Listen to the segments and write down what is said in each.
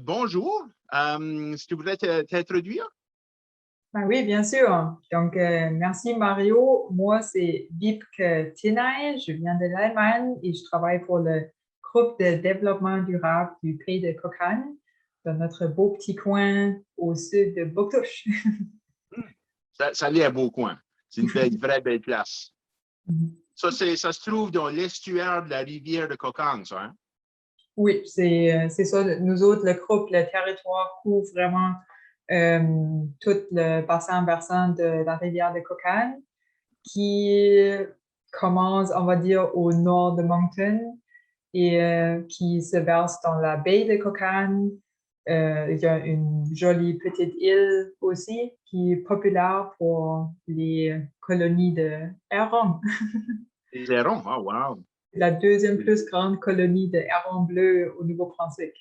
Bonjour. Si tu voudrais t'introduire? Ben oui, bien sûr. Donc, merci Mario. Moi, c'est Wiebke Tinay. Je viens de l'Allemagne et je travaille pour le groupe de développement durable du pays de Cocagne, dans notre beau petit coin au sud de Boctouche. Ça l'est un beau coin. C'est une vraie belle place. Ça se trouve dans l'estuaire de la rivière de Cocagne, ça, hein? Oui, c'est ça. Nous autres, le groupe, le territoire couvre vraiment tout le bassin versant de la rivière de Cocagne, qui commence, on va dire, au nord de Moncton et qui se verse dans la baie de Cocagne. Il y a une jolie petite île aussi qui est populaire pour les colonies de hérons. Les hérons, oh wow! La deuxième plus grande colonie de hérons bleus au Nouveau-Brunswick.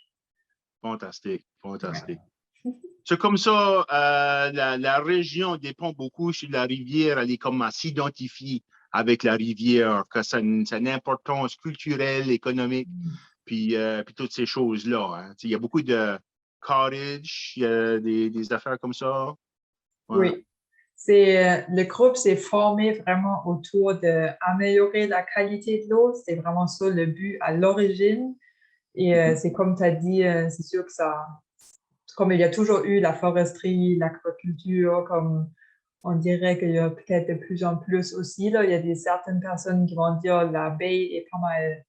Fantastique, fantastique. Ouais. C'est comme ça, la région dépend beaucoup sur la rivière, elle est comme à s'identifier avec la rivière, que ça a une importance culturelle, économique, puis toutes ces choses-là, hein. Il y a beaucoup de cottage, il y a des affaires comme ça. Ouais. Oui, le groupe s'est formé vraiment autour d'améliorer la qualité de l'eau. C'est vraiment ça le but à l'origine. Et c'est comme tu as dit, c'est sûr que comme il y a toujours eu la foresterie, l'agriculture, comme on dirait qu'il y a peut-être de plus en plus aussi, là, il y a certaines personnes qui vont dire la baie est pas mal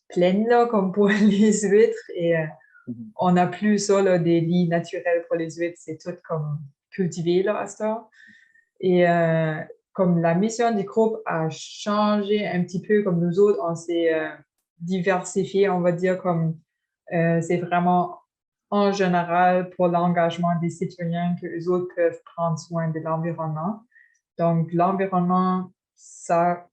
pleine, là, comme pour les huîtres. Et on n'a plus ça, là, des lits naturels pour les huîtres. C'est tout comme cultivé, là, à ce temps. Et comme la mission du groupe a changé un petit peu, comme nous autres, on s'est diversifié, on va dire, comme c'est vraiment en général pour l'engagement des citoyens que les autres peuvent prendre soin de l'environnement. Donc, l'environnement, ça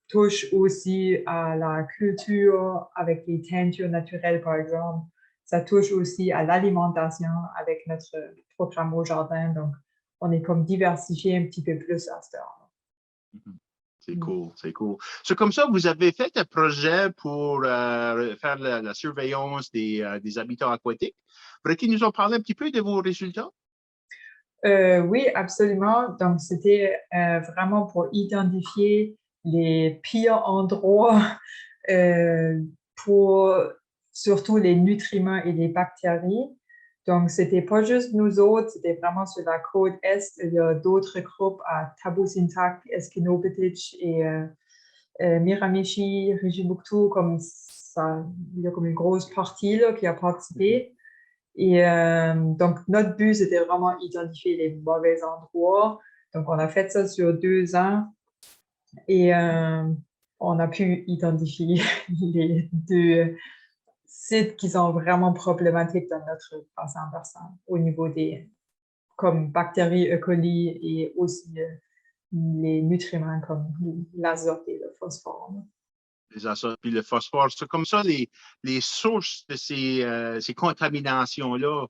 touche aussi à la culture avec les teintures naturelles, par exemple. Ça touche aussi à l'alimentation avec notre programme au jardin. Donc, on est comme diversifié un petit peu plus à cette heure. C'est cool, c'est cool. C'est comme ça, vous avez fait un projet pour faire la surveillance des habitats aquatiques. Pourrais-tu nous en parler un petit peu de vos résultats? Oui, absolument. Donc, c'était vraiment pour identifier les pires endroits pour surtout les nutriments et les bactéries. Donc, c'était pas juste nous autres, c'était vraiment sur la côte Est. Il y a d'autres groupes à Tabusintak, Esquimaupetit et Miramichi, Rijibuktu, comme ça, il y a comme une grosse partie là, qui a participé. Et donc, notre but, c'était vraiment identifier les mauvais endroits. Donc, on a fait ça sur 2 ans et on a pu identifier les 2 sites qui sont vraiment problématiques dans notre bassin versant au niveau des comme bactéries, E. coli et aussi les nutriments comme l'azote et le phosphore. Les azotes puis le phosphore. C'est comme ça les sources de ces contaminations-là.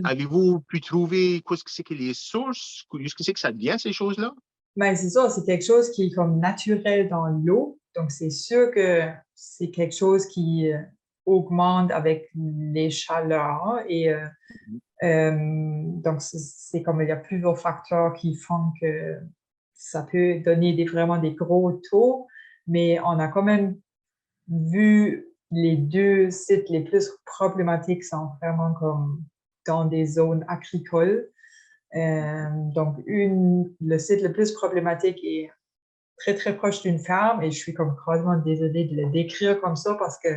Avez-vous pu trouver quoi ce que c'est que les sources? Qu'est-ce que c'est que ça devient, ces choses-là? Ben, c'est ça, c'est quelque chose qui est comme naturel dans l'eau. Donc, c'est sûr que c'est quelque chose qui augmente avec les chaleurs. Et donc, c'est comme il y a plusieurs facteurs qui font que ça peut donner vraiment des gros taux. Mais on a quand même vu les 2 sites les plus problématiques sont vraiment comme dans des zones agricoles. Donc, le site le plus problématique est très, très proche d'une ferme et je suis comme vraiment désolée de le décrire comme ça parce que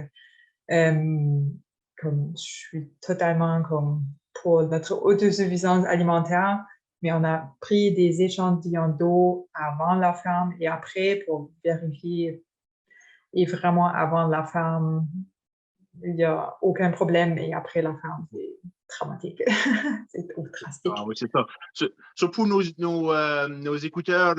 comme je suis totalement comme pour notre autosuffisance alimentaire, mais on a pris des échantillons d'eau avant la ferme et après pour vérifier. Et vraiment, avant la ferme, il n'y a aucun problème et après la ferme, c'est dramatique. C'est trop drastique. Ah oui, c'est ça. Pour nos écouteurs,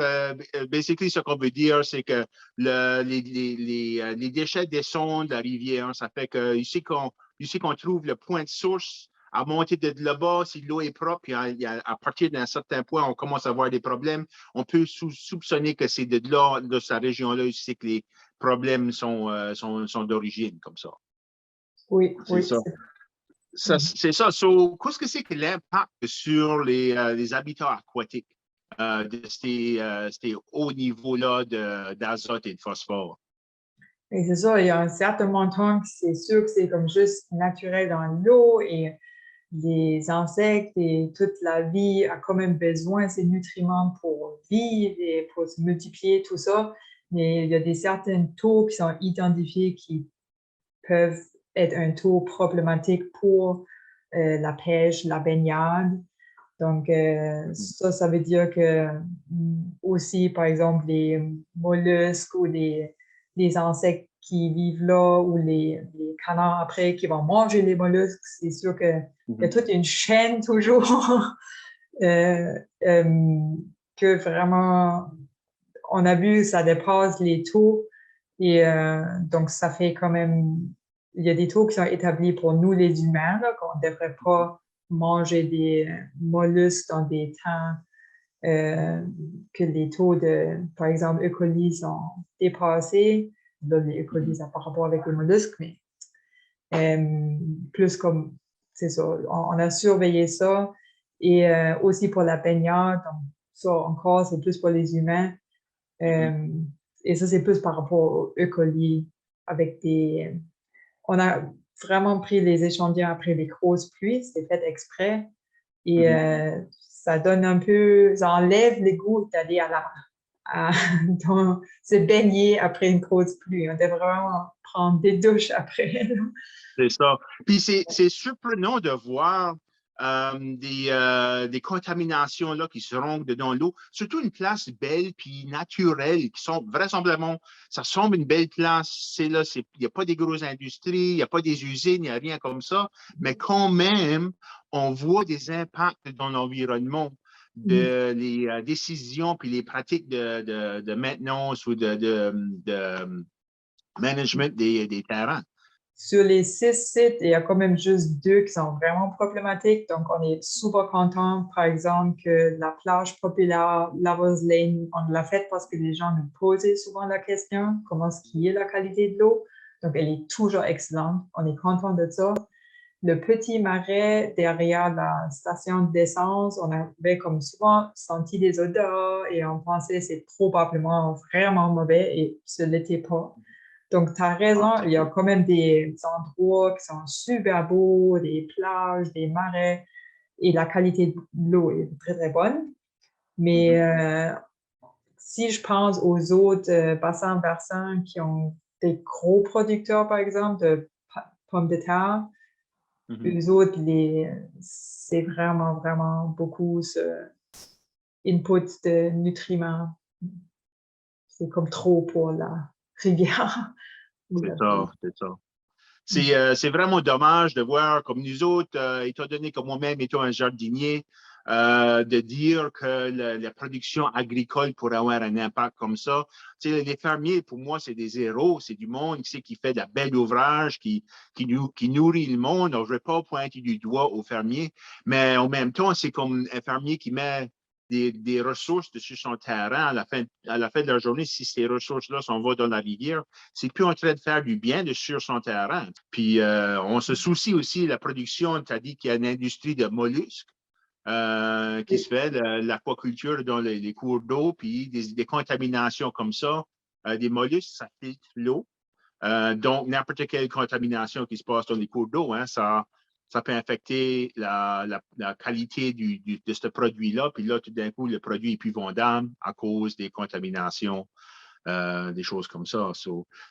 basically, ce qu'on veut dire, c'est que les déchets descendent de la rivière. Ça fait que ici qu'on trouve le point de source, à monter de là-bas, si l'eau est propre, puis à partir d'un certain point, on commence à avoir des problèmes. On peut soupçonner que c'est de là, de cette région-là, ici, que les problèmes sont d'origine, comme ça. Oui, C'est oui. ça. C'est ça. So, qu'est-ce que c'est que l'impact sur les habitats aquatiques de ces hauts niveaux-là d'azote et de phosphore? Et c'est ça, il y a un certain montant, c'est sûr que c'est comme juste naturel dans l'eau et les insectes et toute la vie a quand même besoin de ces nutriments pour vivre et pour se multiplier, tout ça. Mais il y a des certains taux qui sont identifiés qui peuvent être un taux problématique pour la pêche, la baignade. Donc, ça veut dire que aussi, par exemple, les mollusques ou les insectes qui vivent là ou les canards après qui vont manger les mollusques, c'est sûr qu'il y a toute une chaîne toujours euh, euh, que vraiment, on a vu, ça dépasse les taux et donc ça fait quand même, il y a des taux qui sont établis pour nous les humains, qu'on ne devrait pas manger des mollusques dans des temps que les taux de, par exemple, E. coli sont dépassés. Là, les E. coli, ça par rapport avec les mollusques, mais plus comme, c'est ça, on a surveillé ça. Et aussi pour la baignade, donc ça encore, c'est plus pour les humains. Et ça, c'est plus par rapport au E. coli avec des... On a vraiment pris les échantillons après les grosses pluies, c'était fait exprès. Et ça donne un peu, ça enlève le goût d'aller se baigner après une grosse pluie. On devrait vraiment prendre des douches après. C'est ça. Puis c'est surprenant de voir des contaminations là, qui se rendent dans l'eau, surtout une place belle puis naturelle, qui sont vraisemblablement, ça semble une belle place. C'est là, il n'y a pas des grosses industries, il n'y a pas des usines, il n'y a rien comme ça, mais quand même, on voit des impacts dans l'environnement les décisions puis les pratiques de maintenance ou de management des terrains. Sur les 6 sites, il y a quand même juste 2 qui sont vraiment problématiques. Donc, on est super content, par exemple, que la plage populaire Lovers Lane, on l'a faite parce que les gens nous posaient souvent la question, comment est-ce qu'il est la qualité de l'eau? Donc, elle est toujours excellente. On est content de ça. Le petit marais derrière la station d'essence, on avait comme souvent senti des odeurs et on pensait que c'est probablement vraiment mauvais et ce n'était pas. Donc, tu as raison, il y a quand même des endroits qui sont super beaux, des plages, des marais, et la qualité de l'eau est très, très bonne. Mais si je pense aux autres bassins versants qui ont des gros producteurs, par exemple, de pommes de terre, eux autres, c'est vraiment, vraiment beaucoup ce input de nutriments. C'est comme trop pour la rivière. C'est ça, c'est ça. C'est vraiment dommage de voir, comme nous autres, étant donné que moi-même étant un jardinier, de dire que la production agricole pourrait avoir un impact comme ça. Tu sais, les fermiers, pour moi, c'est des héros, c'est du monde qui fait de la belle ouvrage, qui nourrit le monde. Donc, je ne vais pas pointer du doigt aux fermiers, mais en même temps, c'est comme un fermier qui met des ressources sur son terrain à la fin de la journée. Si ces ressources-là s'en vont dans la rivière, c'est plus en train de faire du bien sur son terrain. Puis, on se soucie aussi de la production. Tu as dit qu'il y a une industrie de mollusques qui se fait, l'aquaculture dans les cours d'eau, puis des contaminations comme ça. Des mollusques, ça filtre l'eau. Donc, n'importe quelle contamination qui se passe dans les cours d'eau, hein, ça peut affecter la qualité de ce produit-là. Puis là, tout d'un coup, le produit est plus vendable à cause des contaminations, des choses comme ça.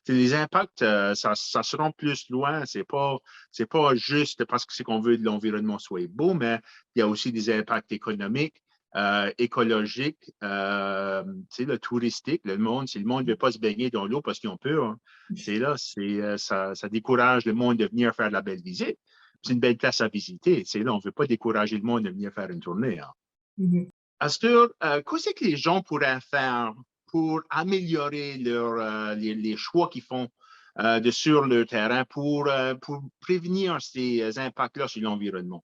Les impacts, ça se rend plus loin. C'est pas juste parce que c'est qu'on veut que l'environnement soit beau, mais il y a aussi des impacts économiques, écologiques, le touristique. Si le monde ne veut pas se baigner dans l'eau parce qu'ils ont peur, hein, c'est là, ça décourage le monde de venir faire de la belle visite. C'est une belle place à visiter. C'est là, on ne veut pas décourager le monde de venir faire une tournée. Hein. Astur, qu'est-ce que les gens pourraient faire pour améliorer les choix qu'ils font sur le terrain pour prévenir ces impacts-là sur l'environnement?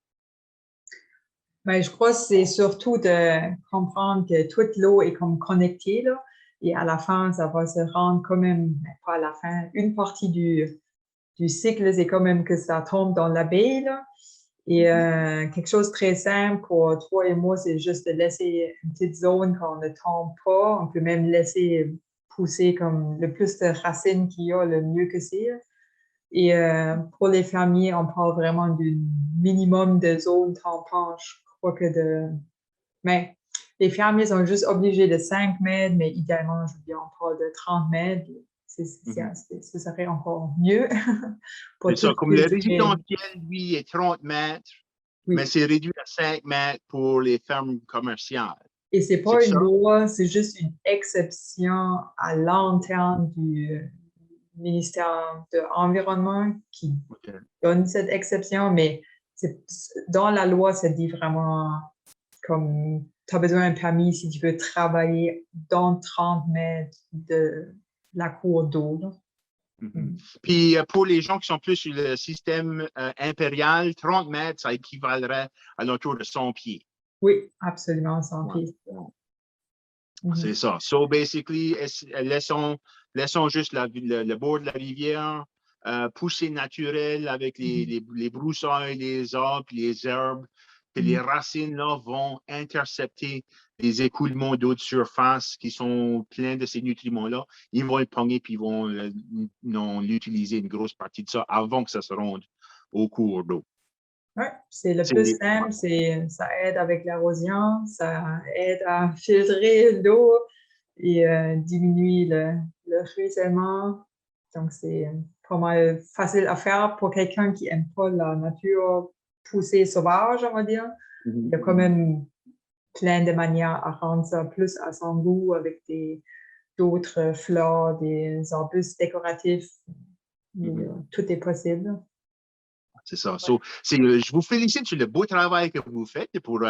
Ben, je crois que c'est surtout de comprendre que toute l'eau est comme connectée, là, et à la fin, ça va se rendre quand même, pas à la fin, une partie du cycle, c'est quand même que ça tombe dans la baie, là. Et quelque chose de très simple pour toi et moi, c'est juste de laisser une petite zone quand on ne tombe pas. On peut même laisser pousser comme le plus de racines qu'il y a, le mieux que c'est. Et pour les fermiers, on parle vraiment d'un minimum de zone tampon. Je crois que mais les fermiers sont juste obligés de 5 mètres, mais idéalement, je veux dire, on parle de 30 mètres. Ce serait encore mieux pour C'est tout ça, comme le cultiver. résidentiel, lui, est 30 mètres, mais Oui. c'est réduit à 5 mètres pour les fermes commerciales. Et c'est C'est pas une ça? loi, c'est juste une exception à long terme du ministère de l'Environnement qui OK. donne cette exception, mais dans la loi, ça dit vraiment comme tu as besoin d'un permis si tu veux travailler dans 30 mètres de la cour d'eau, là. Mhm. Puis pour les gens qui sont plus sur le système impérial, 30 mètres, ça équivalerait à l'entour de 100 pieds. Oui, absolument, sans Ouais. pied. C'est ça. So basically, laissons juste le bord de la rivière pousser naturel avec les broussailles, les arbres, les herbes. Et les racines là vont intercepter les écoulements d'eau de surface qui sont pleins de ces nutriments-là. Ils vont le pogner puis ils vont l'utiliser une grosse partie de ça avant que ça se rende au cours d'eau. Ouais, c'est le C'est plus simple, ça aide avec l'érosion, ça aide à filtrer l'eau et diminuer le ruissellement. Donc, c'est pas mal facile à faire pour quelqu'un qui aime pas la nature poussée sauvage, on va dire. Il y a quand même plein de manières à rendre ça plus à son goût avec d'autres fleurs, des arbustes décoratifs. Tout est possible. C'est ça. So, je vous félicite sur le beau travail que vous faites pour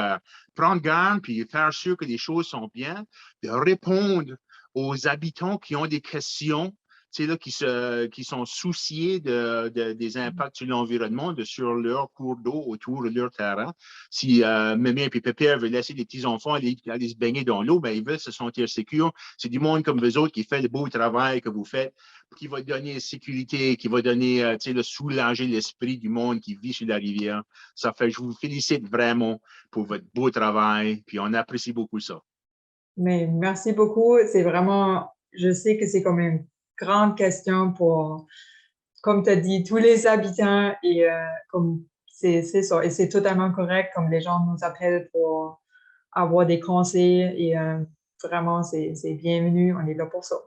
prendre garde puis faire sûr que les choses sont bien, de répondre aux habitants qui ont des questions, là, qui sont souciés des impacts sur l'environnement, sur leur cours d'eau autour de leur terrain. Si Mémé et Pépère veulent laisser les petits-enfants aller se baigner dans l'eau, ben, ils veulent se sentir sécures. C'est du monde comme vous autres qui fait le beau travail que vous faites, qui va donner sécurité, qui va donner, le soulager l'esprit du monde qui vit sur la rivière. Ça fait, je vous félicite vraiment pour votre beau travail, puis on apprécie beaucoup ça. Mais merci beaucoup. C'est vraiment, je sais que c'est comme une grande question pour, comme tu as dit, tous les habitants et comme c'est ça. Et c'est totalement correct comme les gens nous appellent pour avoir des conseils et vraiment, c'est bienvenu. On est là pour ça.